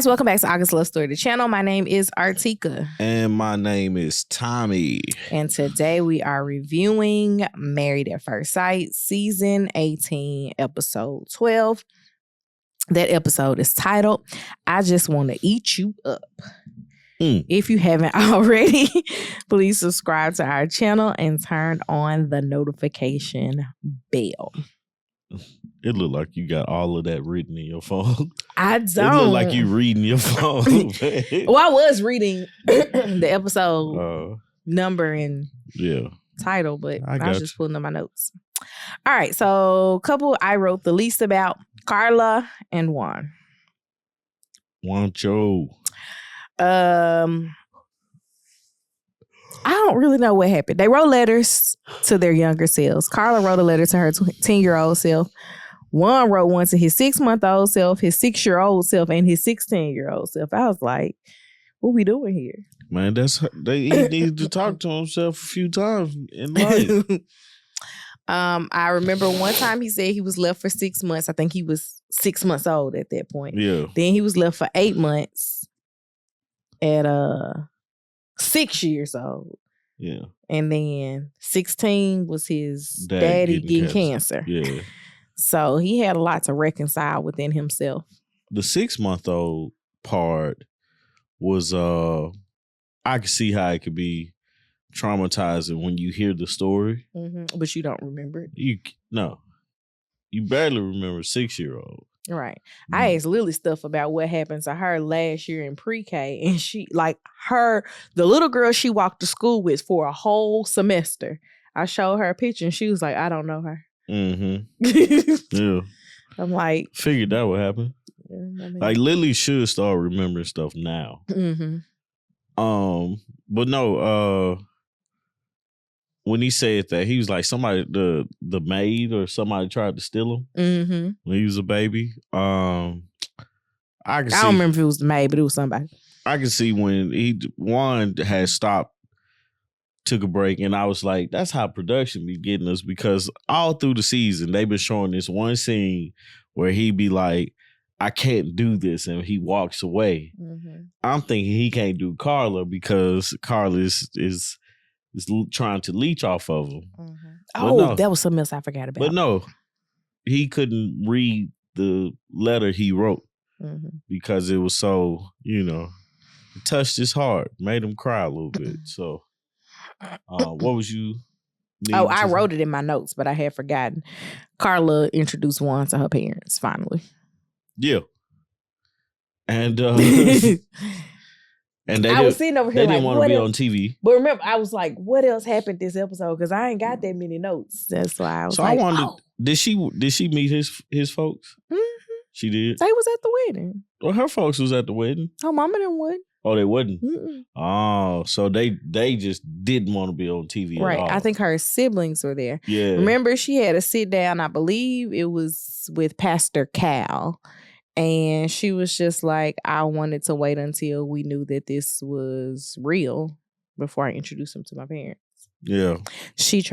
guys, welcome back to August Love Story, the channel. My name is Artieka. And my name is Tommy. And today we are reviewing Married at First Sight, Season 18, Episode 12. That episode is titled, I Just Want to Eat You Up. If you haven't already, please subscribe to our channel and turn on the notification bell. It looked like you got all of that written in your phone. I don't. It looked like you reading your phone. Well, I was reading the episode number and title, but I was just pulling up my notes. All right, so couple I wrote the least about, Karla and Juan. Juancho. I don't really know what happened. They wrote letters to their younger selves. Karla wrote a letter to her 10-year-old self. Juan wrote one to his 6-month-old self, his 6-year-old self, and his 16-year-old self. I was like, what we doing here? Man, he needed to talk to himself a few times in life. I remember one time he said he was left for 6 months. I think he was 6 months old at that point. Yeah. Then he was left for 8 months at 6 years old. Yeah. And then 16 was his daddy getting cancer. Yeah. So he had a lot to reconcile within himself. The 6-month-old part was I could see how it could be traumatizing when you hear the story. Mm-hmm. But you don't remember it. You barely remember 6-year-old. Right. I asked Lily stuff about what happened to her last year in pre-K, and she, the little girl she walked to school with for a whole semester. I showed her a picture and she was like, I don't know her. Mm-hmm. Yeah. I'm like, figured that would happen. Yeah, like Lily should start remembering stuff now. Mm-hmm. But no, when he said that, he was like somebody, the maid or somebody tried to steal him when he was a baby. I don't remember if it was the maid, but it was somebody. I can see when Juan had stopped, took a break, and I was like, that's how production be getting us, because all through the season, they've been showing this one scene where he be like, I can't do this, and he walks away. Mm-hmm. I'm thinking he can't do Karla because Karla is trying to leech off of him. Mm-hmm. That was something else I forgot about. But no, he couldn't read the letter he wrote because it was so, it touched his heart, made him cry a little bit. So, what was you? I wrote it in my notes, but I had forgotten. Karla introduced Juan to her parents, finally. Yeah. And and I was sitting over here they didn't want to be on TV. But remember, I was like, what else happened this episode? Because I ain't got that many notes. That's why I was I wondered, did she meet his folks? Mm-hmm. She did? They was at the wedding. Well, her folks was at the wedding. Her mama didn't win. Oh, they wouldn't? Mm-mm. Oh, so they just didn't want to be on TV right. at all. I think her siblings were there. Yeah. Remember, she had a sit down, I believe it was with Pastor Cal. And she was just like, I wanted to wait until we knew that this was real before I introduced him to my parents. Yeah. She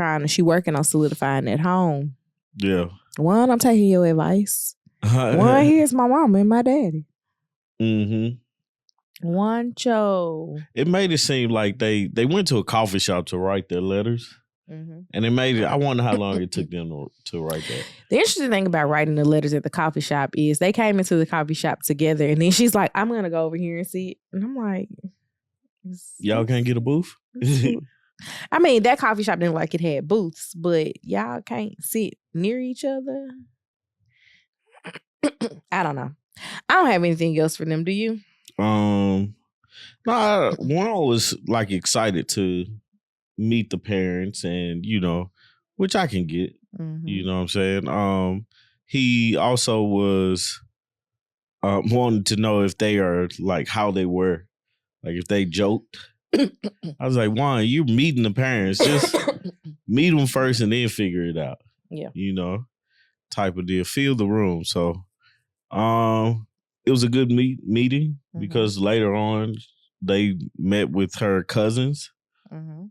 working on solidifying that home. Yeah. One, I'm taking your advice. One, here's my mama and my daddy. Mm-hmm. Juancho. It made it seem like they went to a coffee shop to write their letters. Mm-hmm. And it made it, I wonder how long it took them to write that. The interesting thing about writing the letters at the coffee shop is they came into the coffee shop together, and then she's like, I'm going to go over here and see it. And I'm like, y'all can't get a booth? I mean, that coffee shop didn't like it had booths, but y'all can't sit near each other. I don't know. I don't have anything else for them, do you? Juan was like excited to meet the parents, and which I can get. You know what I'm saying? He also was wanted to know if they are like how they were, like if they joked. I was like, Juan, you're meeting the parents, just meet them first and then figure it out. Yeah, type of deal. Feel the room. So it was a good meeting because later on they met with her cousins,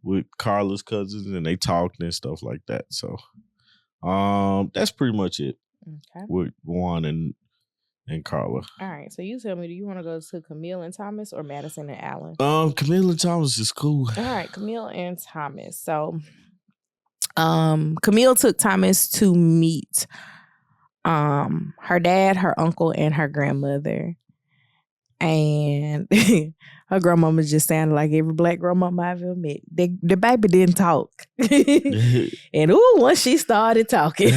with Karla's cousins, and they talked and stuff like that. So that's pretty much it with Juan and and Carla. All right, so you tell me, do you want to go to Camille and Thomas or Madison and Allen? Camille and Thomas is cool. All right, Camille and Thomas. So, Camille took Thomas to meet her dad, her uncle, and her grandmother. And her grandmama just sounded like every black grandmama I've ever met. The baby didn't talk. And once she started talking.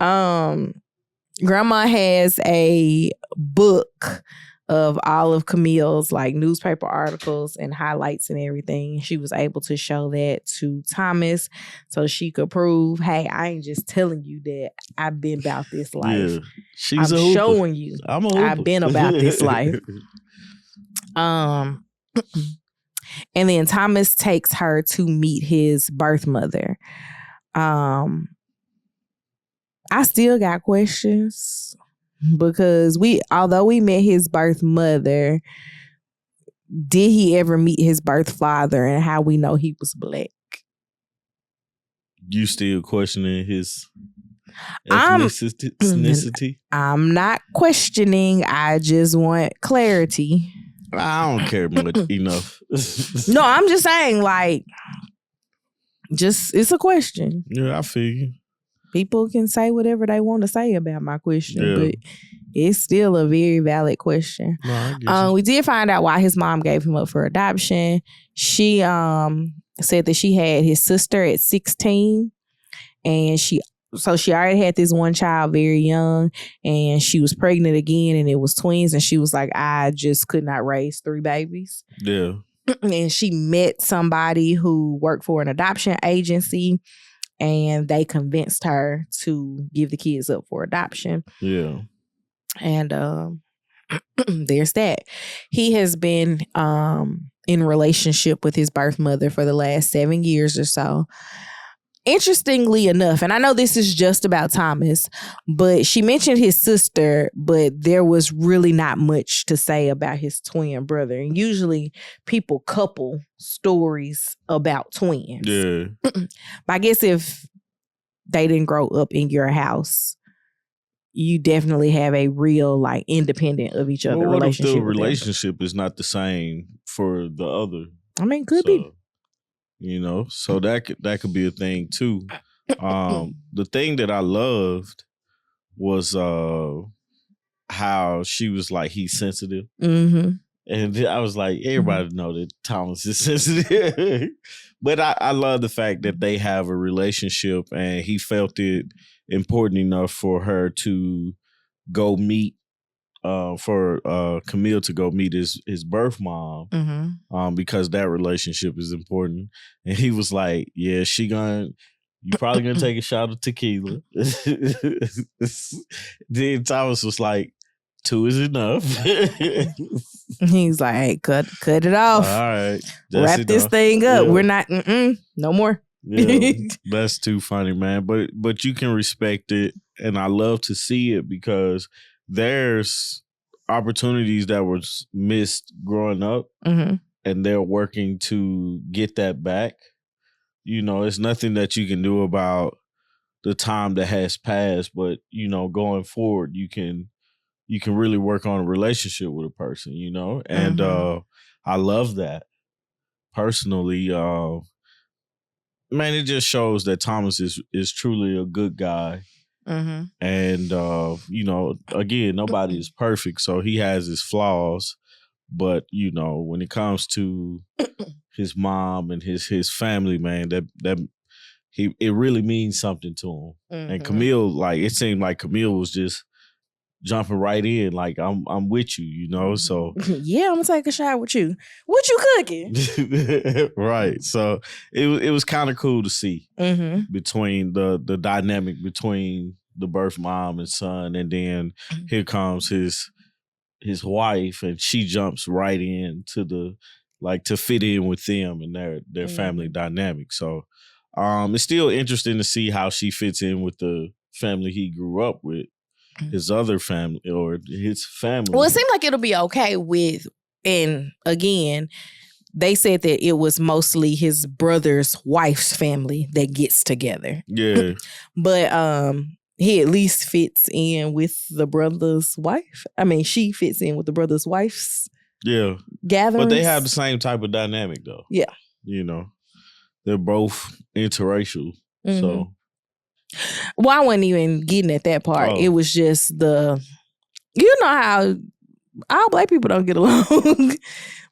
Grandma has a book of all of Camille's like newspaper articles and highlights and everything. She was able to show that to Thomas so she could prove, hey, I ain't just telling you that I've been about this life. Yeah, she's I'm showing you I've been about this life. And then Thomas takes her to meet his birth mother. I still got questions. Because although we met his birth mother, did he ever meet his birth father and how we know he was black? You still questioning his ethnicity? I'm not questioning. I just want clarity. I don't care much enough. No, I'm just saying, like, it's a question. Yeah, I feel you. People can say whatever they want to say about my question, but it's still a very valid question. No, we did find out why his mom gave him up for adoption. She said that she had his sister at 16, and she already had this one child very young, and she was pregnant again, and it was twins, and she was like, I just could not raise 3 babies. Yeah. And she met somebody who worked for an adoption agency, and they convinced her to give the kids up for adoption. Yeah. And there's that. He has been in relationship with his birth mother for the last 7 years or so. Interestingly enough, and I know this is just about Thomas, but she mentioned his sister, but there was really not much to say about his twin brother. And usually people couple stories about twins. Yeah. But I guess if they didn't grow up in your house, you definitely have a real, like, independent of each other relationship. What if the relationship is not the same for the other? I mean, could be. You know, so that could be a thing too. The thing that I loved was how she was like, he's sensitive. Mm-hmm. And I was like, everybody know that Thomas is sensitive. But I love the fact that they have a relationship, and he felt it important enough for her to go meet for Camille to go meet his birth mom, because that relationship is important. And he was like, yeah, you probably gonna take a shot of tequila. Then Thomas was like, 2 is enough. He's like, hey, cut it off. All right. Wrap this thing up. Yeah. We're not, no more. Yeah, that's too funny, man. But you can respect it, and I love to see it because there's opportunities that were missed growing up, and they're working to get that back. You know, it's nothing that you can do about the time that has passed, but, you know, going forward, you can really work on a relationship with a person, you know? And I love that. Personally, man, it just shows that Thomas is truly a good guy. And, you know, again, nobody is perfect, so he has his flaws. But, you know, when it comes to his mom and his family, man, it really means something to him. And Camille, like, it seemed like Camille was just jumping right in, like, I'm with you, you know. So yeah, I'm gonna take a shot with you. What you cooking? Right. So it was kind of cool to see between the dynamic between the birth mom and son, and then here comes his wife, and she jumps right in to fit in with them and their family dynamic. So it's still interesting to see how she fits in with the family he grew up with. His other family or his family. Well, it seemed like it'll be okay with, and again, they said that it was mostly his brother's wife's family that gets together. Yeah. But he at least fits in with the brother's wife. I mean, she fits in with the brother's wife's gatherings. But they have the same type of dynamic, though. Yeah. You know, they're both interracial. Mm-hmm. So. Well, I wasn't even getting at that part. It was just you know how all black people don't get along.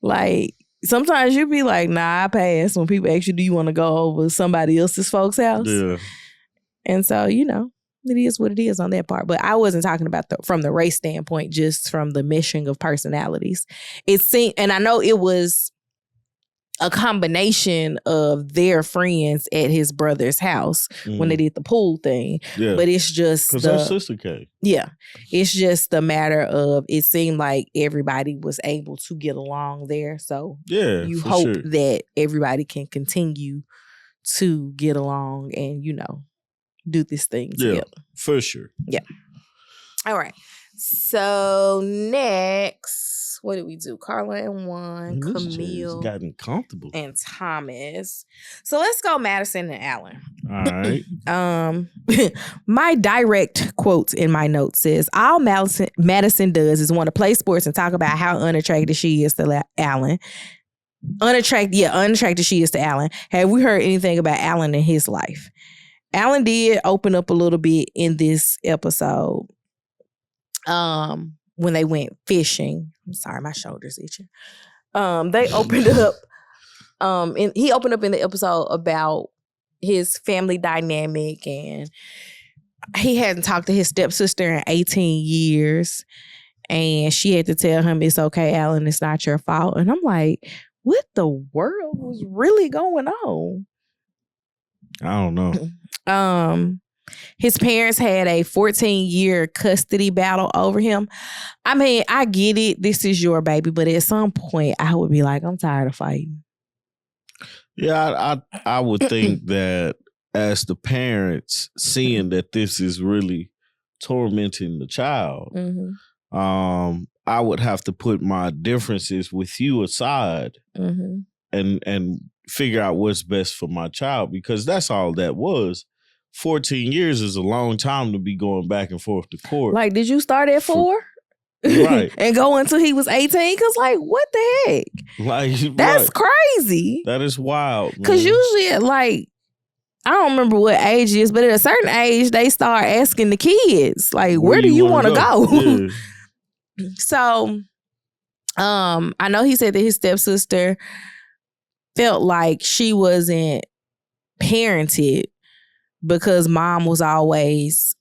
Like, sometimes you be like, nah, I pass when people ask you, do you want to go over somebody else's folks' house? Yeah. And so, you know, it is what it is on that part. But I wasn't talking about from the race standpoint, just from the meshing of personalities. It seemed, and I know it was a combination of their friends at his brother's house when they did the pool thing. Yeah. But it's just because her sister came. Yeah. It's just a matter of, it seemed like everybody was able to get along there. So you hope that everybody can continue to get along and, you know, do this thing together. For sure. Yeah. All right. So next, what did we do? Karlan and Juan, Camille, gotten comfortable, and Thomas. So let's go Madison and Allen. All right. My direct quote in my notes says, all Madison does is want to play sports and talk about how unattractive she is to Allen. Unattractive she is to Allen. Have we heard anything about Allen in his life? Allen did open up a little bit in this episode. When they went fishing. I'm sorry, my shoulder's itching. They opened up. And he opened up in the episode about his family dynamic, and he hadn't talked to his stepsister in 18 years, and she had to tell him, it's okay, Allen, it's not your fault. And I'm like, what the world was really going on? I don't know. His parents had a 14-year custody battle over him. I mean, I get it. This is your baby. But at some point, I would be like, I'm tired of fighting. Yeah, I would think that as the parents, seeing that this is really tormenting the child, I would have to put my differences with you aside and figure out what's best for my child, because that's all that was. 14 years is a long time to be going back and forth to court. Like, did you start at 4? Right. And go until he was 18? Because, like, what the heck? Like, that's crazy. That is wild. Because usually, like, I don't remember what age it is, but at a certain age, they start asking the kids, like, where do you want to go? Yeah. So, I know he said that his stepsister felt like she wasn't parented because mom was always,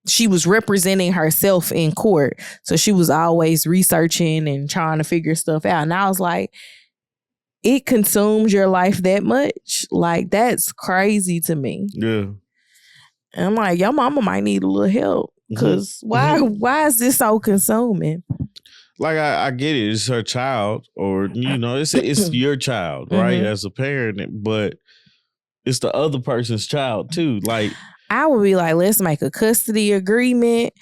she was representing herself in court. So she was always researching and trying to figure stuff out. And I was like, it consumes your life that much? Like, that's crazy to me. Yeah. And I'm like, your mama might need a little help. Because why is this so consuming? Like, I get it. It's her child, or, you know, it's your child, right? As a parent, but it's the other person's child too. Like, I would be like, let's make a custody agreement.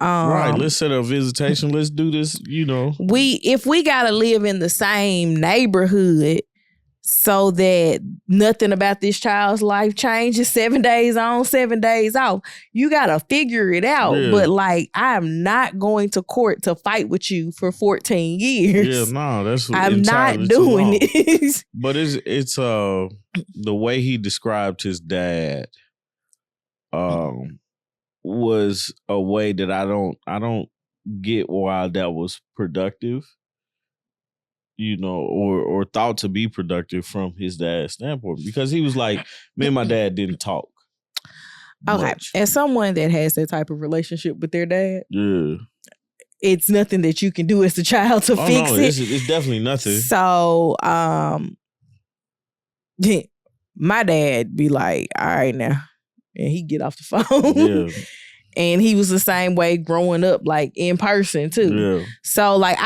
Right. Let's set a visitation. Let's do this. You know, if we gotta live in the same neighborhood so that nothing about this child's life changes, 7 days on, 7 days off, you gotta figure it out. Yeah. But like, I'm not going to court to fight with you for 14 years. Yeah, no, that's I'm not doing it. But it's the way he described his dad was a way that I don't get why that was productive, you know, or thought to be productive from his dad's standpoint, because he was like, me and my dad didn't talk. Okay. Much. As someone that has that type of relationship with their dad, yeah, it's nothing that you can do as a child to fix it. It's definitely nothing. So, my dad be like, all right now. And he get off the phone. Yeah. And he was the same way growing up, like in person too. Yeah. So like,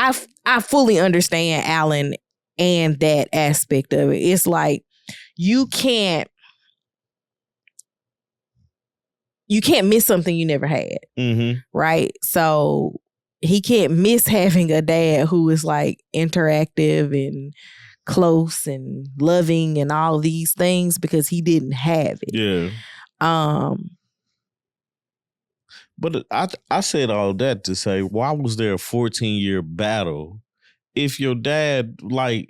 I fully understand Allen and that aspect of it. It's like, you can't miss something you never had. Right? So he can't miss having a dad who is like interactive and close and loving and all these things because he didn't have it. Yeah. But I said all that to say, why was there a 14-year battle if your dad like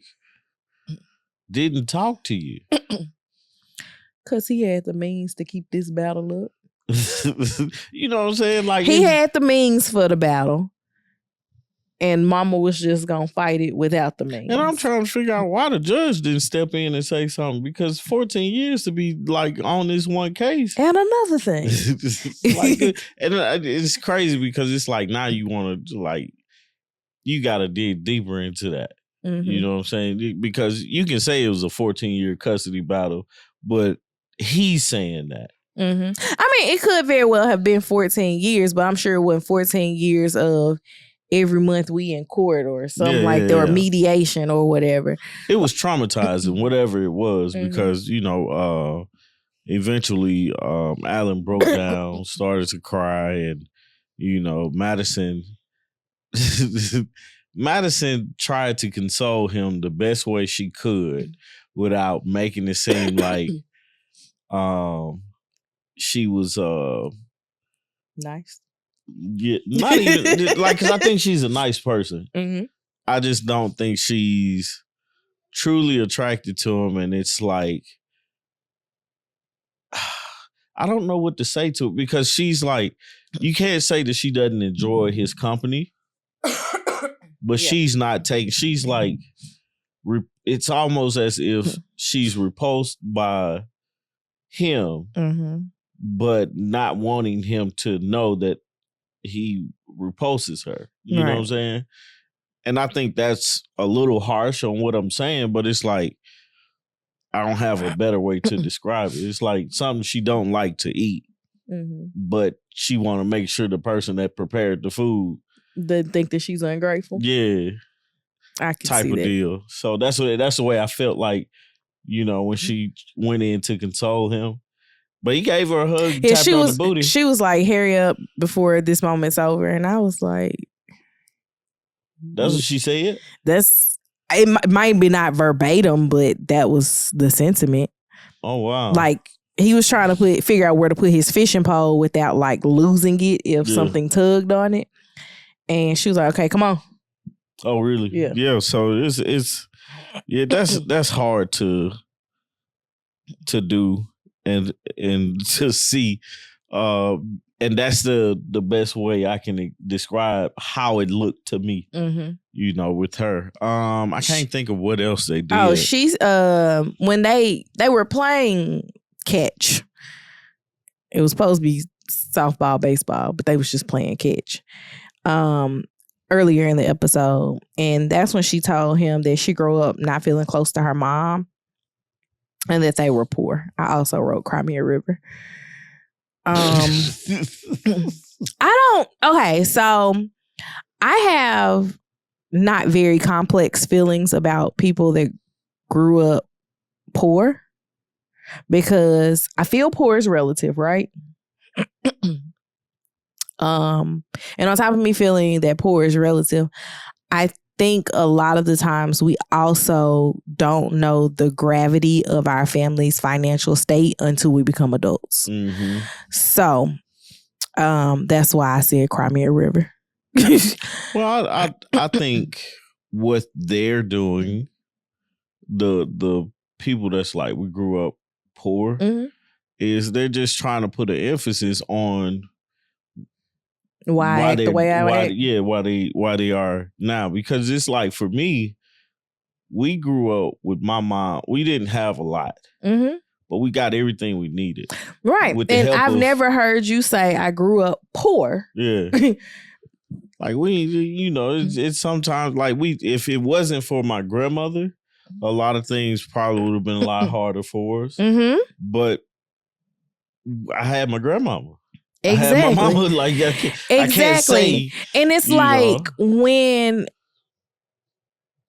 didn't talk to you? Because he had the means to keep this battle up. You know what I'm saying? Like he had the means for the battle. And mama was just going to fight it without the means. And I'm trying to figure out why the judge didn't step in and say something. Because 14 years to be like on this one case. And another thing. And it's crazy because it's like now you want to like, you got to dig deeper into that. Mm-hmm. You know what I'm saying? Because you can say it was a 14-year custody battle, but he's saying that. Mm-hmm. I mean, it could very well have been 14 years, but I'm sure it wasn't 14 years of every month we in court or something or mediation or whatever. It was traumatizing, whatever it was, because, you know, eventually Allen broke down, started to cry, and, you know, Madison tried to console him the best way she could without making it seem like she was nice. Yeah, not even like, because I think she's a nice person. Mm-hmm. I just don't think she's truly attracted to him, and it's like I don't know what to say to it, because she's like, you can't say that she doesn't enjoy his company, but she's not taking. She's like, it's almost as if she's repulsed by him, but not wanting him to know that he repulses her. You know what I'm saying? And I think that's a little harsh on what I'm saying, but it's like, I don't have a better way to describe it. It's like something she don't like to eat, but she want to make sure the person that prepared the food doesn't think that she's ungrateful. Yeah. I can type see of that. deal. So that's the way I felt like, you know, when she went in to console him. But he gave her a hug, tapped on the booty. She was like, hurry up before this moment's over. And I was like... That's what she said? It might be not verbatim, but that was the sentiment. Oh, wow. Like, he was trying to figure out where to put his fishing pole without, like, losing it if something tugged on it. And she was like, okay, come on. Oh, really? Yeah. Yeah, so that's hard to do. And to see, and that's the best way I can describe how it looked to me. You know, with her. I can't think of what else they did. Oh, she's when they were playing catch. It was supposed to be softball, baseball, but they was just playing catch. Earlier in the episode, and that's when she told him that she grew up not feeling close to her mom. And that they were poor. I also wrote Cry Me a River. Okay, so I have not very complex feelings about people that grew up poor, because I feel poor is relative, right? And on top of me feeling that poor is relative, I think a lot of the times we also don't know the gravity of our family's financial state until we become adults. So that's why I said Cry Me a River. Well, I think what they're doing, the people that's like, we grew up poor, is they're just trying to put an emphasis on why they are now. Because it's like, for me, we grew up with my mom. We didn't have a lot, but we got everything we needed. Right. And I've never heard you say I grew up poor. Yeah. Like, we, you know, it's sometimes like if it wasn't for my grandmother, a lot of things probably would have been a lot harder for us. But I had my grandmama. Exactly. I had my mama, like, I can't say. And it's like, when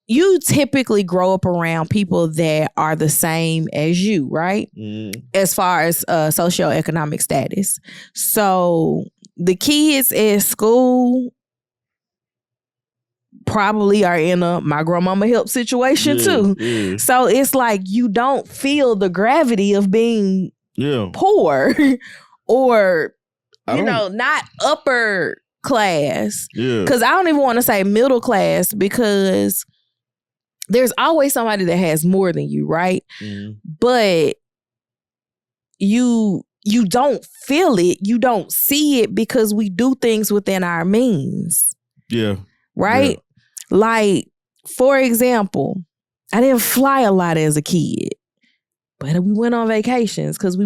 you typically grow up around people that are the same as you, right? As far as socioeconomic status. So the kids at school probably are in a my grandmama help situation too. Yeah. So it's like, you don't feel the gravity of being poor or not upper class. Yeah. Because I don't even want to say middle class, because there's always somebody that has more than you, right? Mm-hmm. But you don't feel it. You don't see it because we do things within our means. Yeah. Right? Yeah. Like, for example, I didn't fly a lot as a kid, but we went on vacations because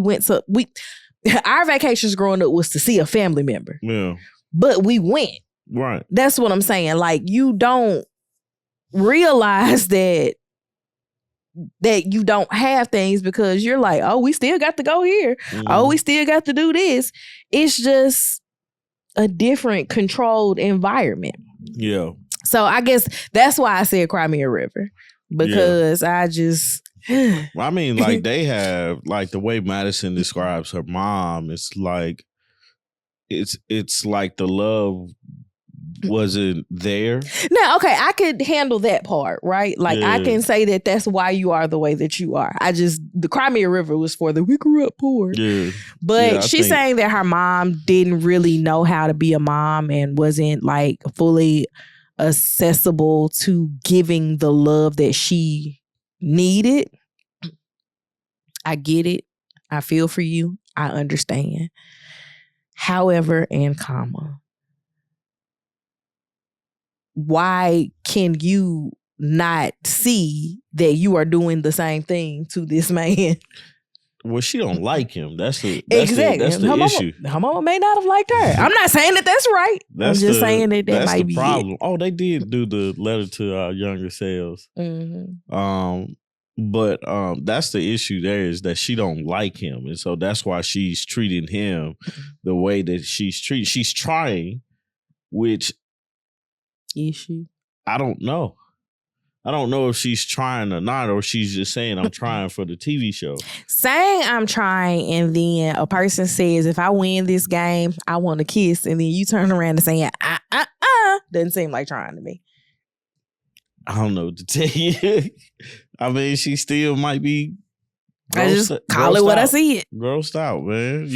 our vacations growing up was to see a family member. Yeah. But we went. Right. That's what I'm saying. Like, you don't realize that you don't have things because you're like, oh, we still got to go here. Mm-hmm. Oh, we still got to do this. It's just a different controlled environment. Yeah. So I guess that's why I said Cry Me a River, because I just... I mean, like, they have, like, the way Madison describes her mom, it's like, it's like the love wasn't there. Now, okay, I could handle that part, right? Like, I can say that that's why you are the way that you are. The Cry Me a River was for we grew up poor. Yeah. But she's saying that her mom didn't really know how to be a mom and wasn't, like, fully accessible to giving the love that she needed. I get it. I feel for you. I understand. However, why can you not see that you are doing the same thing to this man? Well, she don't like him. That's the issue. Her mama may not have liked her. I'm not saying that that's right. I'm just saying that might be problem. It. Oh, they did do the letter to our younger selves. Mm-hmm. But that's the issue there, is that she don't like him. And so that's why she's treating him the way that she's treating. She's trying, which... Is she? I don't know. I don't know if she's trying or not, or she's just saying, I'm trying for the TV show. Saying I'm trying, and then a person says, if I win this game, I want a kiss, and then you turn around and saying, doesn't seem like trying to me. I don't know what to tell you. I mean, she still might be... I just call it what I see it. Grossed out, man.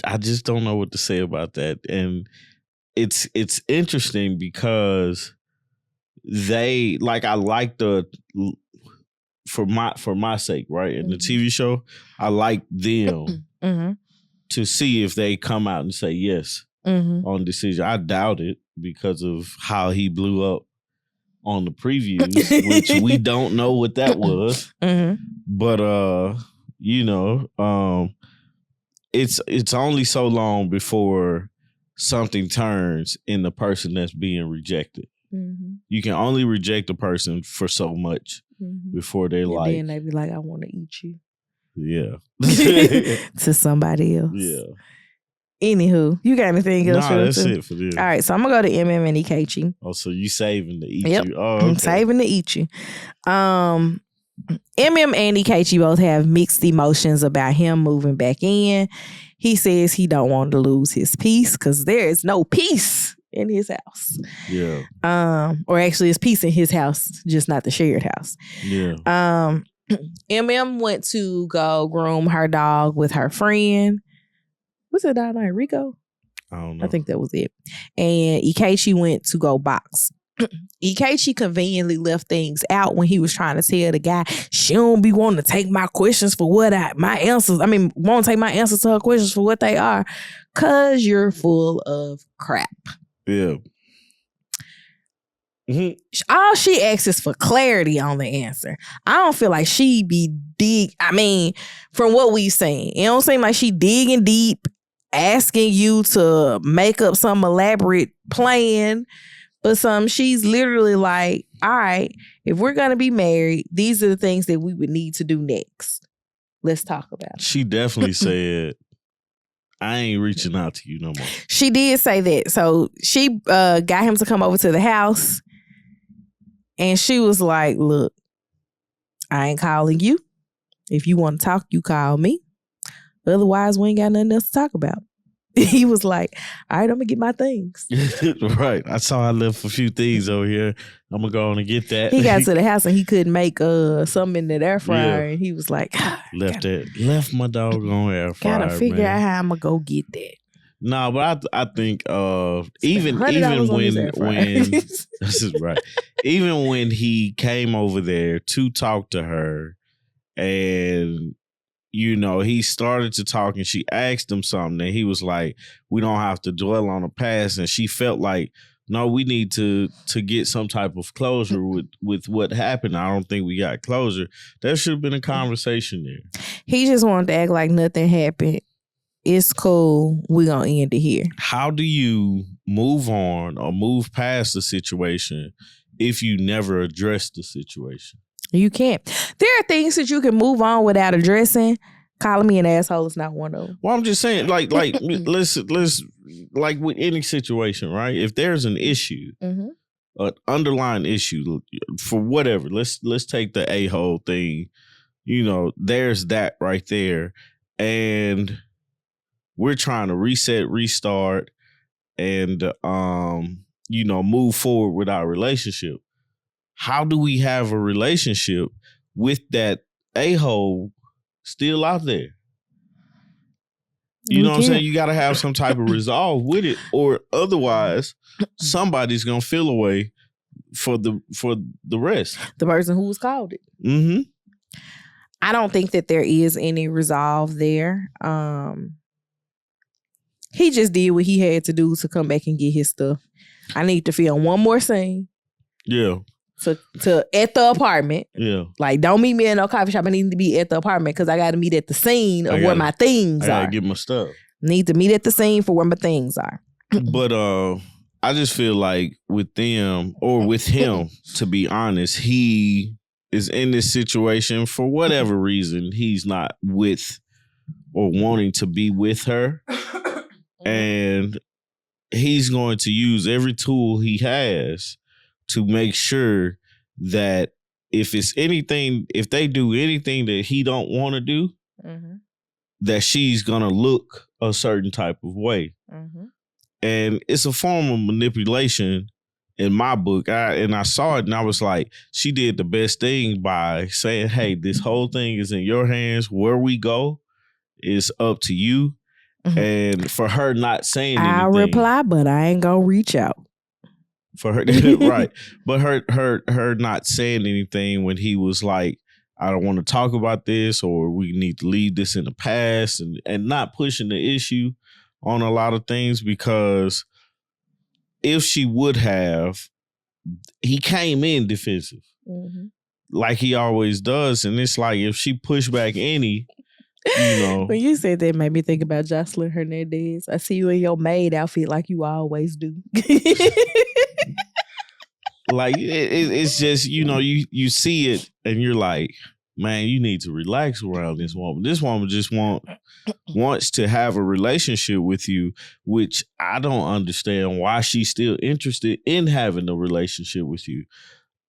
I just don't know what to say about that. And it's interesting because they, like, I like for my sake, right? In the TV show, I like them to see if they come out and say yes on decision. I doubt it because of how he blew up on the previews, which we don't know what that was. But it's only so long before something turns in the person that's being rejected. You can only reject a person for so much before they then they be like, I want to eat you. Yeah. To somebody else. Yeah. Anywho, you got anything else? Nah, that's it for this. All right, so I'm going to go to Emem and Ikechi. Oh, so you saving to eat you. Oh, okay. I'm saving to eat you. Emem and Ikechi both have mixed emotions about him moving back in. He says he don't want to lose his peace because there is no peace in his house. Yeah. Or actually, it's peace in his house, just not the shared house. Yeah. Emem went to go groom her dog with her friend. What's that dog name? Rico? I don't know. I think that was it. And Ikechi went to go box. Ikechi conveniently left things out when he was trying to tell the guy, she don't be wanting to take my questions for won't take my answers to her questions for what they are, cause you're full of crap. Yeah. All she asks is for clarity on the answer. I don't feel like she be from what we've seen, it don't seem like she digging deep, asking you to make up some elaborate plan. But she's literally like, all right, if we're going to be married, these are the things that we would need to do next. Let's talk about it. She definitely said, I ain't reaching out to you no more. She did say that. So she got him to come over to the house. And she was like, look, I ain't calling you. If you want to talk, you call me. Otherwise, we ain't got nothing else to talk about. He was like, all right, I'm gonna get my things. Right. I saw I left a few things over here. I'm gonna go on and get that. He got to the house and he couldn't make something in that air fryer. And he was like, left my doggone air fryer. Gotta figure out how I'm gonna go get that. No, but I think even when this is right. Even when he came over there to talk to her, and he started to talk, and she asked him something, and he was like, "We don't have to dwell on the past," and she felt like, "No, we need to get some type of closure with what happened. I don't think we got closure." There should have been a conversation there. He just wanted to act like nothing happened. It's cool. We're going to end it here. How do you move on or move past the situation if you never address the situation? You can't. There are things that you can move on without addressing. Calling me an asshole is not one of them. Well, I'm just saying, like let's like with any situation, right? If there's an issue, an underlying issue for whatever, let's take the a-hole thing. There's that right there, and we're trying to reset, restart, and move forward with our relationship. How do we have a relationship with that a-hole still out there? You know what I'm saying? You got to have some type of resolve with it, or otherwise somebody's going to feel away for the rest. The person who was called it. Mm-hmm. I don't think that there is any resolve there. He just did what he had to do to come back and get his stuff. I need to film one more scene. Yeah. To at the apartment. Yeah. Like, don't meet me in no coffee shop. I need to be at the apartment because I got to meet at the scene of where my things are. I got to get my stuff. Need to meet at the scene for where my things are. But I just feel like with them, or with him, to be honest, he is in this situation for whatever reason. He's not with or wanting to be with her. And he's going to use every tool he has to make sure that if they do anything that he don't want to do, that she's going to look a certain type of way. And it's a form of manipulation in my book. I saw it and I was like, she did the best thing by saying, hey, this whole thing is in your hands. Where we go is up to you. And for her not saying anything. I'll reply, but I ain't gonna reach out. For her, right. But her not saying anything when he was like, I don't want to talk about this, or we need to leave this in the past, and not pushing the issue on a lot of things, because if she would have, he came in defensive like he always does. And it's like, if she pushed back any, When you said that, made me think about Jocelyn Hernandez. I see you in your maid outfit like you always do. Like it's just, you see it and you're like, man, you need to relax around this woman. This woman just wants to have a relationship with you, which I don't understand why she's still interested in having a relationship with you.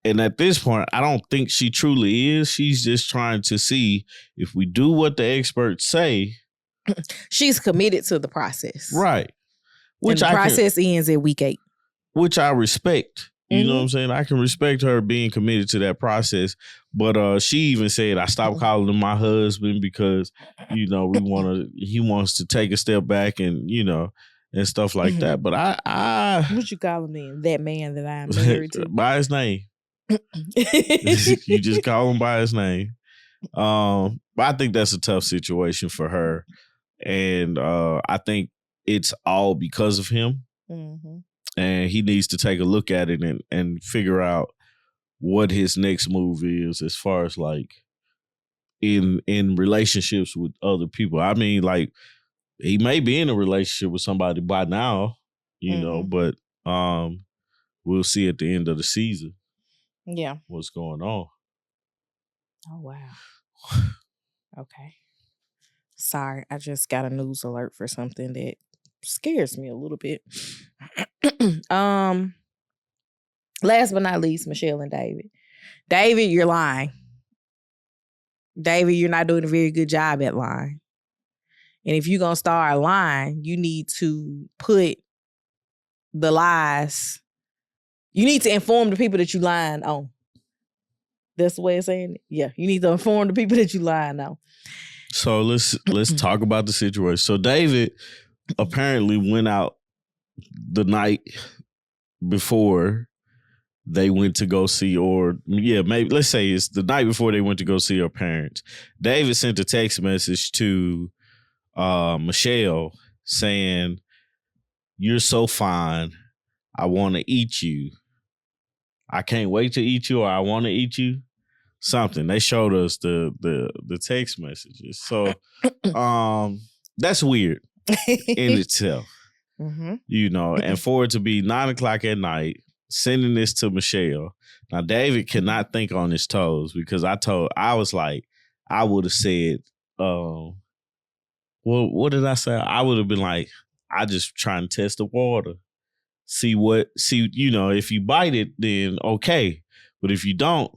And at this point, I don't think she truly is. She's just trying to see if we do what the experts say. She's committed to the process. Right. Which and the process ends at week 8. Which I respect. You know what I'm saying? I can respect her being committed to that process. But she even said, I stopped calling him my husband because, he wants to take a step back and, and stuff like that. But I what you call him then? That man that I'm married to? By his name. You just call him by his name. But I think that's a tough situation for her. And I think it's all because of him. And he needs to take a look at it and figure out what his next move is as far as like in relationships with other people. I mean, like, he may be in a relationship with somebody by now, but we'll see at the end of the season. Yeah. What's going on. Oh, wow. Okay. Sorry, I just got a news alert for something that scares me a little bit. Last but not least, Michelle and David. David, you're lying. David, you're not doing a very good job at lying. And if you're going to start lying, you need to put the lies. You need to inform the people that you lying on. That's the way it's saying it? Yeah. You need to inform the people that you lying on. So let's talk about the situation. So David apparently went out the night before they went to go see, or maybe let's say it's the night before they went to go see her parents. David sent a text message to Michelle saying, "You're so fine. I want to eat you. I can't wait to eat you," or "I want to eat you." Something. They showed us the text messages. So that's weird in itself. Mm-hmm. You know, and for it to be 9:00 at night, sending this to Michelle. Now, David cannot think on his toes because I was like, I would have said, well, what did I say? I would have been like, I just trying to test the water. See, you know, if you bite it, then okay. But if you don't.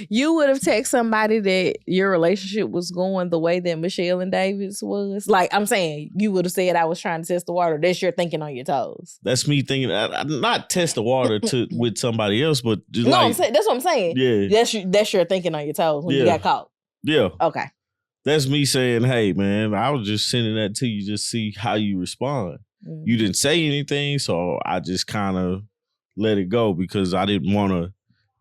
You would have texted somebody that your relationship was going the way that Michelle and David's was. Like, I'm saying, you would have said, I was trying to test the water. That's your thinking on your toes. That's me thinking, not test the water with somebody else, but just no, that's what I'm saying. Yeah. That's your thinking on your toes when you got caught. Yeah. Okay. That's me saying, hey, man, I was just sending that to you just see how you respond. Mm-hmm. You didn't say anything, so I just kind of let it go because I didn't want to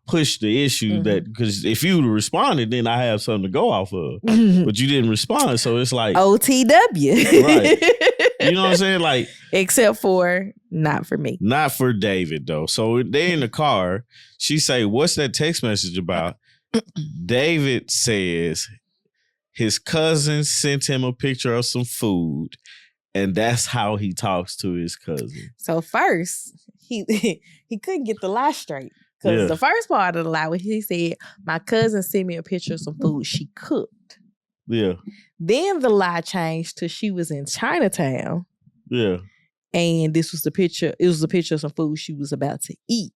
push the issue that, because if you responded, then I have something to go off of. But you didn't respond, so it's like OTW. Right. You know what I'm saying? Like, except for not for me. Not for David, though. So they're in the car. She say, "What's that text message about?" David says his cousin sent him a picture of some food, and that's how he talks to his cousin. So first, he couldn't get the lie straight. Because the first part of the lie, when he said, my cousin sent me a picture of some food she cooked. Yeah. Then the lie changed to she was in Chinatown. Yeah. And this was the picture. It was a picture of some food she was about to eat.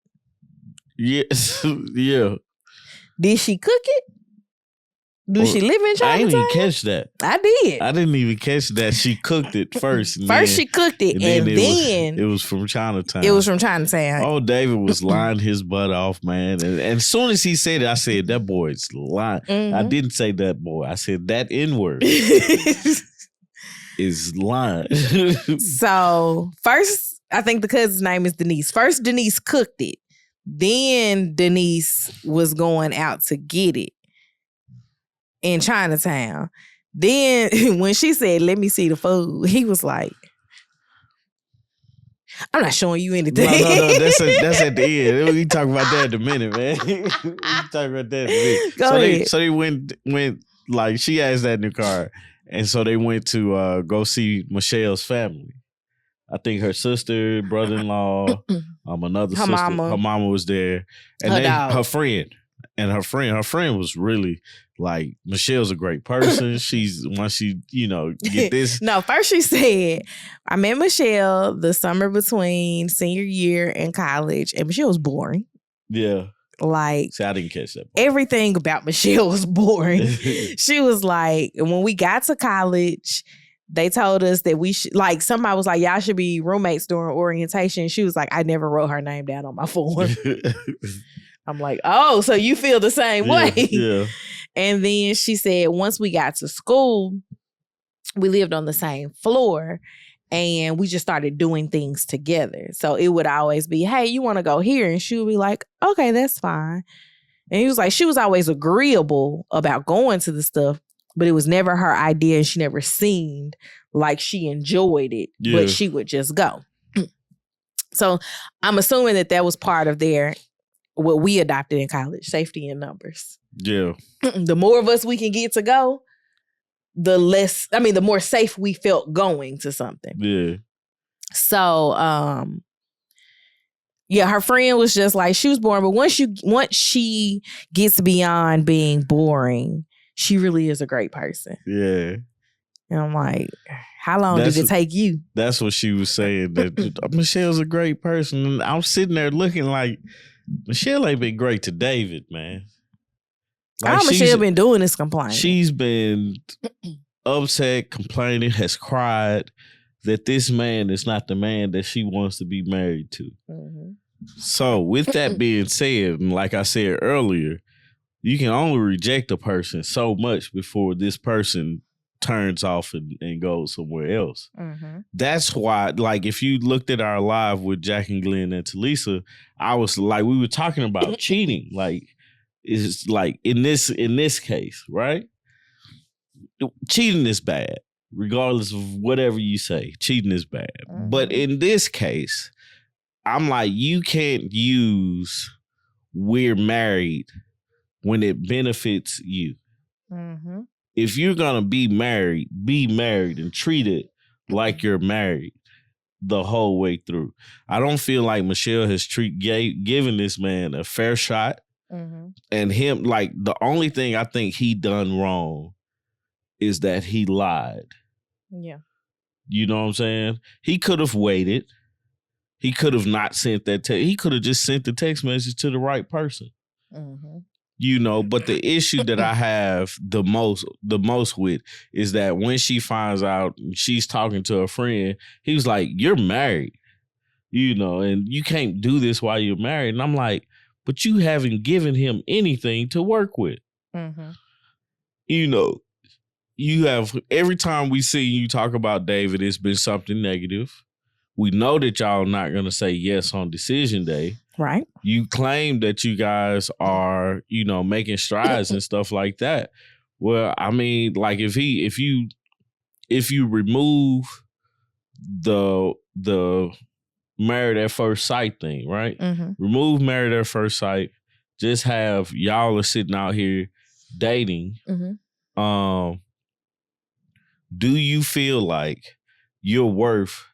Yes. Yeah. Did she cook it? Do she live in Chinatown? I didn't even catch that. I did. I didn't even catch that. She cooked it first. First she cooked it, and then it was from Chinatown. It was from Chinatown. Oh, David was lying his butt off, man. And as soon as he said it, I said, that boy's lying. Mm-hmm. I didn't say that boy. I said that N-word is lying. So first, I think the cousin's name is Denise. First, Denise cooked it. Then Denise was going out to get it in Chinatown. Then when she said, "Let me see the food," he was like, "I'm not showing you anything." No. That's at the end. We talk about that in a minute, man. We talk about that in a minute. Go ahead. They went like she asked that in the car, and so they went to go see Michelle's family. I think her sister, brother-in-law, another sister, her mama was there, and her friend. And her friend was really like, Michelle's a great person. Once she, get this. No, first she said, I met Michelle the summer between senior year and college, and Michelle was boring. Yeah. Like, see, I didn't catch that part. Everything about Michelle was boring. She was like, when we got to college, they told us that we should, like, somebody was like, y'all should be roommates during orientation. She was like, I never wrote her name down on my form. I'm like, oh, so you feel the same way. Yeah. And then she said, once we got to school, we lived on the same floor and we just started doing things together. So it would always be, hey, you want to go here? And she would be like, okay, that's fine. And he was like, she was always agreeable about going to the stuff, but it was never her idea and she never seemed like she enjoyed it, but she would just go. So I'm assuming that was part of what we adopted in college, safety in numbers. Yeah. The more of us we can get to go, the more safe we felt going to something. Yeah. So, her friend was just like, she was boring, but once she gets beyond being boring, she really is a great person. Yeah. And I'm like, how long did it take you? That's what she was saying, that Michelle's a great person. And I'm sitting there looking like, Michelle ain't been great to David, man. Like, how Michelle been doing this complaining? She's been upset, complaining, has cried that this man is not the man that she wants to be married to. Mm-hmm. So with that being said, and like I said earlier, you can only reject a person so much before this person turns off and goes somewhere else. Mm-hmm. That's why, like, if you looked at our live with Jack and Glenn and Talisa, I was like, we were talking about cheating. Like, it's like in this case, right? Cheating is bad, regardless of whatever you say. Cheating is bad. Mm-hmm. But in this case, I'm like, you can't use "we're married" when it benefits you. Mm-hmm. If you're going to be married and treat it like you're married the whole way through. I don't feel like Michelle has given this man a fair shot. Mm-hmm. And him, like, the only thing I think he done wrong is that he lied. Yeah. You know what I'm saying? He could have waited. He could have not sent that text. He could have just sent the text message to the right person. Mm-hmm. You know, but the issue that I have the most with is that when she finds out she's talking to a friend, he was like, "You're married, you know, and you can't do this while you're married." And I'm like, but you haven't given him anything to work with. Mm-hmm. You know, you have, every time we see you talk about David, it's been something negative. We know that y'all not going to say yes on decision day. Right. You claim that you guys are, you know, making strides and stuff like that. Well, I mean, like if you remove the married at first sight thing, right? Mm-hmm. Remove married at first sight. Just have y'all are sitting out here dating. Mm-hmm. Do you feel like you're worth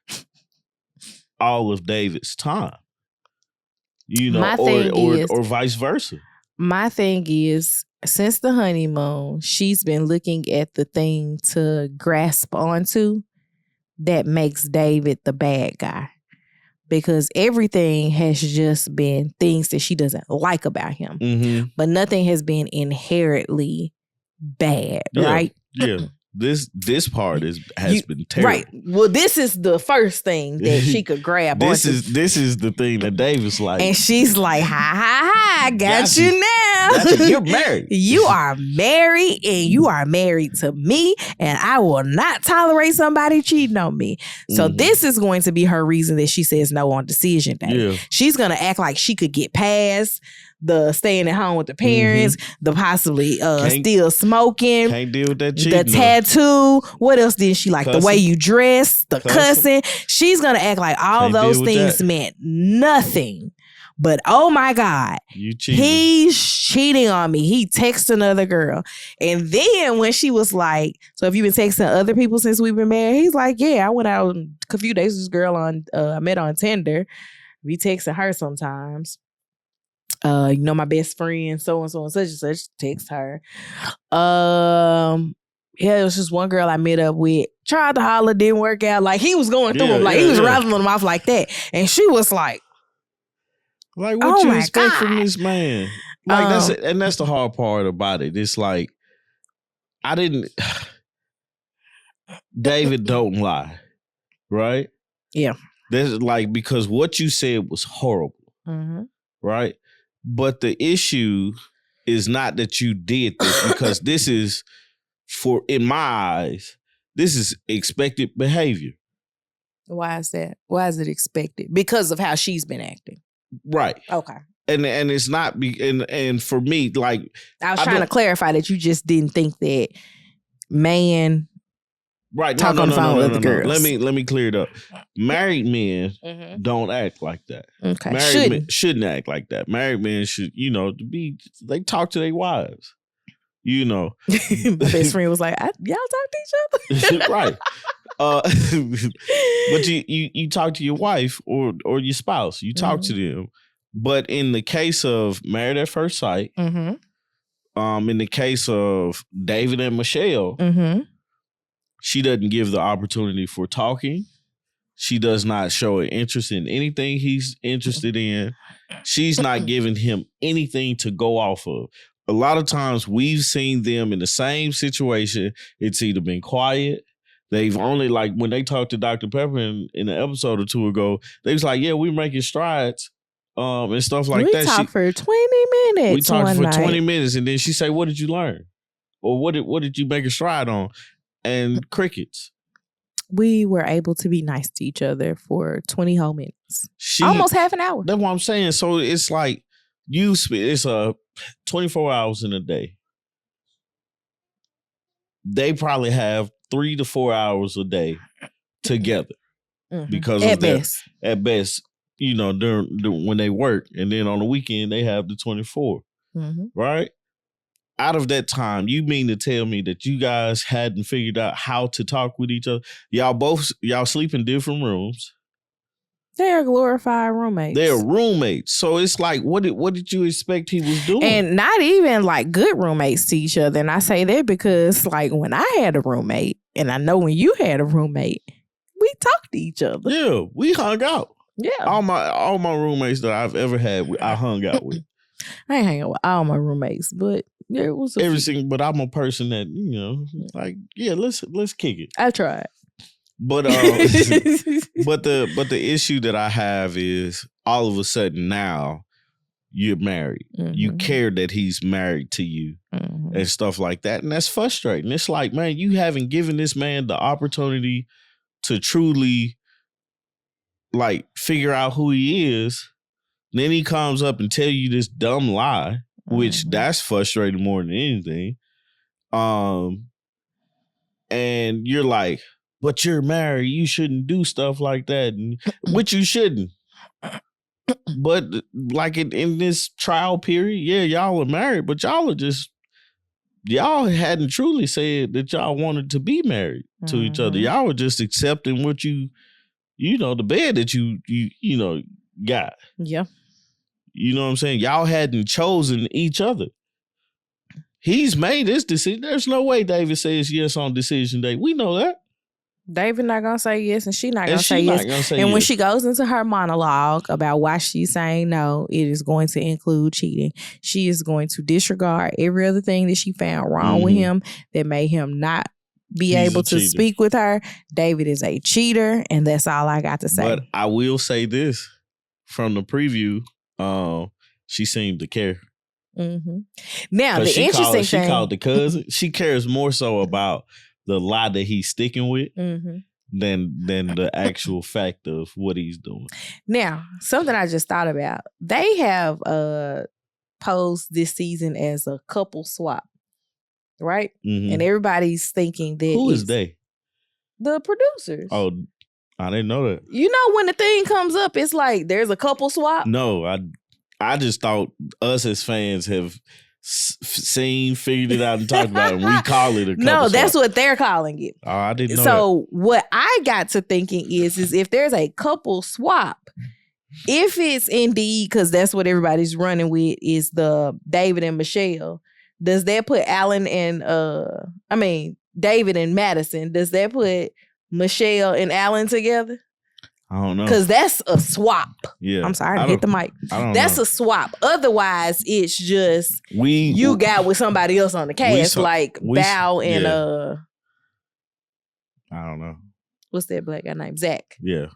all of David's time? You know, or vice versa. My thing is, since the honeymoon, she's been looking at the thing to grasp onto that makes David the bad guy. Because everything has just been things that she doesn't like about him. Mm-hmm. But nothing has been inherently bad, right? Yeah. This part has been terrible. Right. Well, this is the first thing that she could grab onto. This is the thing that David's like. And she's like, ha, got you now. You're married. You are married, and you are married to me, and I will not tolerate somebody cheating on me. So this is going to be her reason that she says no on decision day. Yeah. She's going to act like she could get past the staying at home with the parents, the possibly still smoking, can't deal with that cheating, the tattoo. What else did she like? Cussing. The way you dress, the cussing. She's gonna act like all those things meant nothing. But oh my God, he's cheating on me. He texted another girl. And then when she was like, so have you been texting other people since we've been married? He's like, yeah, I went out a few days with this girl I met on Tinder. We texting her sometimes. You know, my best friend, so and such and such, text her. Yeah, it was just one girl I met up with. Tried to holler, didn't work out. Like, he was going through him. Like, he was rattling them off like that. And she was like, what you expect from this man? Like, that's it. And that's the hard part about it. It's like, David don't lie, right? Yeah. There's like, because what you said was horrible, right? But the issue is not that you did this, because this is, in my eyes, this is expected behavior. Why is that? Why is it expected? Because of how she's been acting. Right. Okay. And it's not, and for me, like, I was trying to clarify that you just didn't think that man. Right. Talk on the phone with other girls. Let me clear it up. Married men don't act like that. Okay. Married men shouldn't act like that. Married men should, you know, they talk to their wives. You know. My best friend was like, y'all talk to each other? Right. But you talk to your wife or your spouse. You talk to them. But in the case of Married at First Sight, in the case of David and Michelle, she doesn't give the opportunity for talking. She does not show an interest in anything he's interested in. She's not giving him anything to go off of. a lot of times we've seen them in the same situation. It's either been quiet. They've only, like, when they talked to Dr. Pepper in an episode or two ago, they was like, yeah, we're making strides and stuff like that. We talked for 20 minutes. We talked for 20 minutes, and then she say, what did you learn? Or what did you make a stride on? And crickets. We were able to be nice to each other for 20 whole minutes. Almost half an hour. That's what I'm saying. So it's like, it's 24 hours in a day. They probably have 3 to 4 hours a day together because at best, during when they work, and then on the weekend they have the 24, right? Out of that time, you mean to tell me that you guys hadn't figured out how to talk with each other? Y'all sleep in different rooms. They're glorified roommates. They're roommates. So it's like, what did you expect he was doing? And not even like good roommates to each other. And I say that because like when I had a roommate, and I know when you had a roommate, we talked to each other. Yeah, we hung out. Yeah. All my roommates that I've ever had, I hung out with. I ain't hanging out with all my roommates, but yeah, it was everything. But I'm a person that, like, yeah, let's kick it. I tried. But but the issue that I have is all of a sudden now you're married. You care that he's married to you and stuff like that. And that's frustrating. It's like, man, you haven't given this man the opportunity to truly like figure out who he is. And then he comes up and tell you this dumb lie, which that's frustrating more than anything. And you're like, but you're married, you shouldn't do stuff like that, which you shouldn't. But like in this trial period, yeah, y'all are married, but y'all hadn't truly said that y'all wanted to be married to each other. Y'all were just accepting what the bed that you got. Yeah. You know what I'm saying? Y'all hadn't chosen each other. He's made this decision. There's no way David says yes on decision day. We know that. David not gonna say yes, and she not gonna say yes. And when she goes into her monologue about why she's saying no, it is going to include cheating. She is going to disregard every other thing that she found wrong with him that made him not be able to speak with her. David is a cheater, and that's all I got to say. But I will say this from the preview, she seemed to care. Now the interesting thing, she called the cousin. She cares more so about the lie that he's sticking with than the actual fact of what he's doing. Now, something I just thought about. They have posed this season as a couple swap, right? And everybody's thinking that who is they? The producers. Oh, I didn't know that. You know, when the thing comes up, it's like there's a couple swap. No, I just thought us as fans have seen, figured it out, and talked about it. And we call it a couple No, that's what they're calling it. Oh, I didn't know So what I got to thinking is if there's a couple swap, if it's indeed, because that's what everybody's running with, is the David and Michelle, does that put Allen and David and Madison, does that put Michelle and Allen together? I don't know. Because that's a swap. Yeah. I'm sorry to hit the mic. That's a swap. Otherwise, it's just you got with somebody else on the cast, like Bao and I don't know. What's that black guy named? Zach. Yeah.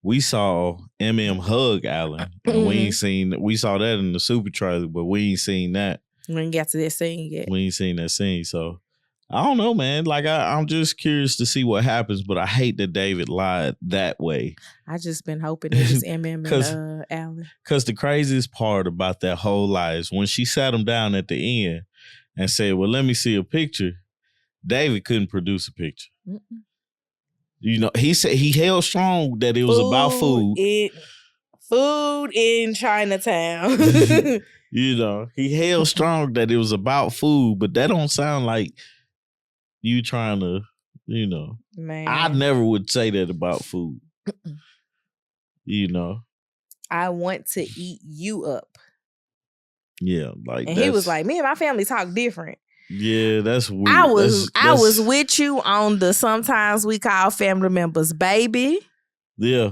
We saw Emem hug Allen. And we saw that in the super trailer, but we ain't seen that. We ain't got to that scene yet. We ain't seen that scene, so I don't know, man. Like, I'm just curious to see what happens, but I hate that David lied that way. I just been hoping it was Emem and Allen. Because the craziest part about that whole lie is when she sat him down at the end and said, well, let me see a picture, David couldn't produce a picture. You know, he said he held strong that it was about food. Food in Chinatown. You know, he held strong that it was about food, but that don't sound like you trying to, Man. I never would say that about food. I want to eat you up. Yeah, like, and he was like, me and my family talk different. Yeah, that's weird. I was with you on the sometimes we call family members baby. Yeah.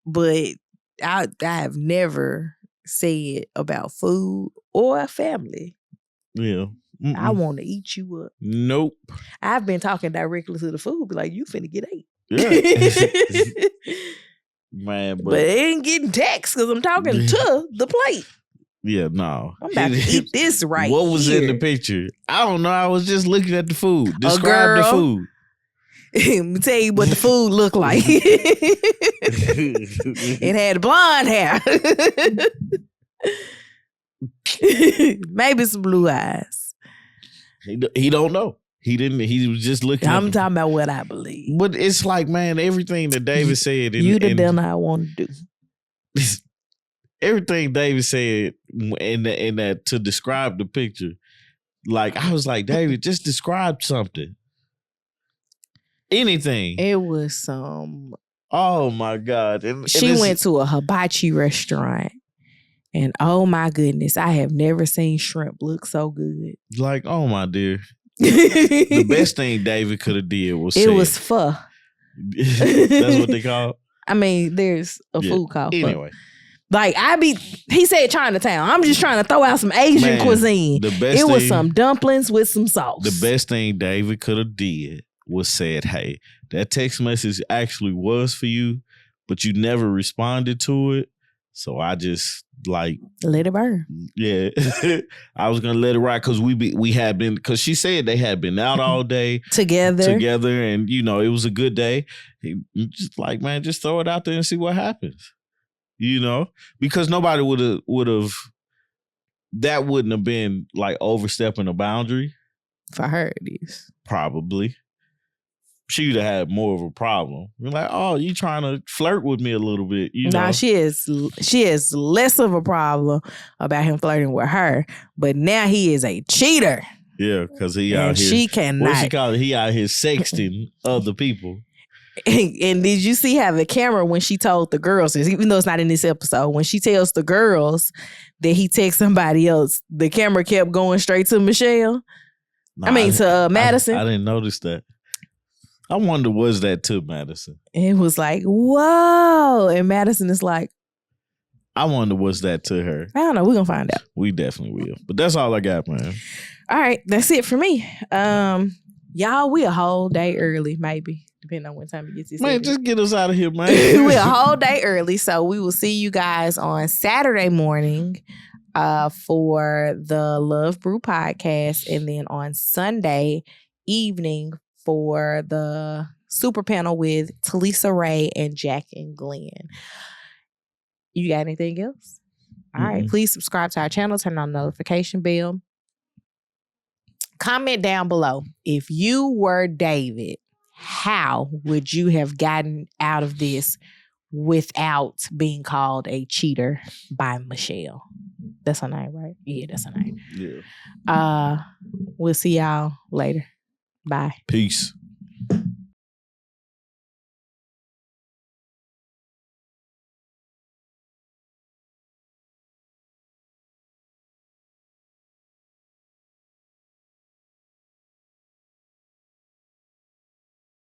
But I have never said about food or a family. Yeah. I want to eat you up. Nope. I've been talking directly to the food, be like, you finna get ate. Yeah. Man, but it ain't getting text because I'm talking to the plate. Yeah, no. I'm about to eat this right What was here. in the picture? I don't know. I was just looking at the food. Describe the food. Let me tell you what the food looked like. It had blonde hair. Maybe some blue eyes. He don't know. He didn't. He was just looking. I'm talking about what I believe. But it's like, man, everything that David said. You the dinner I want to do. Everything David said in that to describe the picture, like I was like, David, just describe something. Anything. It was some. Oh my God! She went to a hibachi restaurant. And oh my goodness, I have never seen shrimp look so good. Like, oh my dear. The best thing David could have did was it was pho. That's what they call it? I mean, there's a food called pho. Anyway. Like, he said Chinatown. I'm just trying to throw out some Asian cuisine. It was some dumplings with some sauce. The best thing David could have did was said, hey, that text message actually was for you, but you never responded to it. So I just like let it burn. Yeah, I was gonna let it ride because we had been because she said they had been out all day together, and you know it was a good day. Just like, man, just throw it out there and see what happens. You know, because nobody would have that wouldn't have been like overstepping a boundary. For her, it is probably. She'd have had more of a problem. You're like, oh, you trying to flirt with me a little bit, you know? Nah, she is less of a problem about him flirting with her, but now he is a cheater. Yeah, because he out here. She cannot. What she call it? He out here sexting other people. And did you see how the camera, when she told the girls, even though it's not in this episode, when she tells the girls that he texts somebody else, the camera kept going straight to Michelle? Nah, to Madison. I didn't notice that. I wonder, was that to Madison? It was like, whoa. And Madison is like, I wonder, was that to her? I don't know. We're going to find out. We definitely will. But that's all I got, man. All right. That's it for me. Y'all, we a whole day early, maybe, depending on what time it gets this. Man, just get us out of here, man. We're a whole day early. So we will see you guys on Saturday morning for the Love Brew podcast. And then on Sunday evening for the super panel with Talisa Ray and Jack and Glenn. You got anything else? All right. Please subscribe to our channel. Turn on the notification bell. Comment down below. If you were David, how would you have gotten out of this without being called a cheater by Michelle? That's her name, right? Yeah, that's her name. Yeah. We'll see y'all later. Bye. Peace.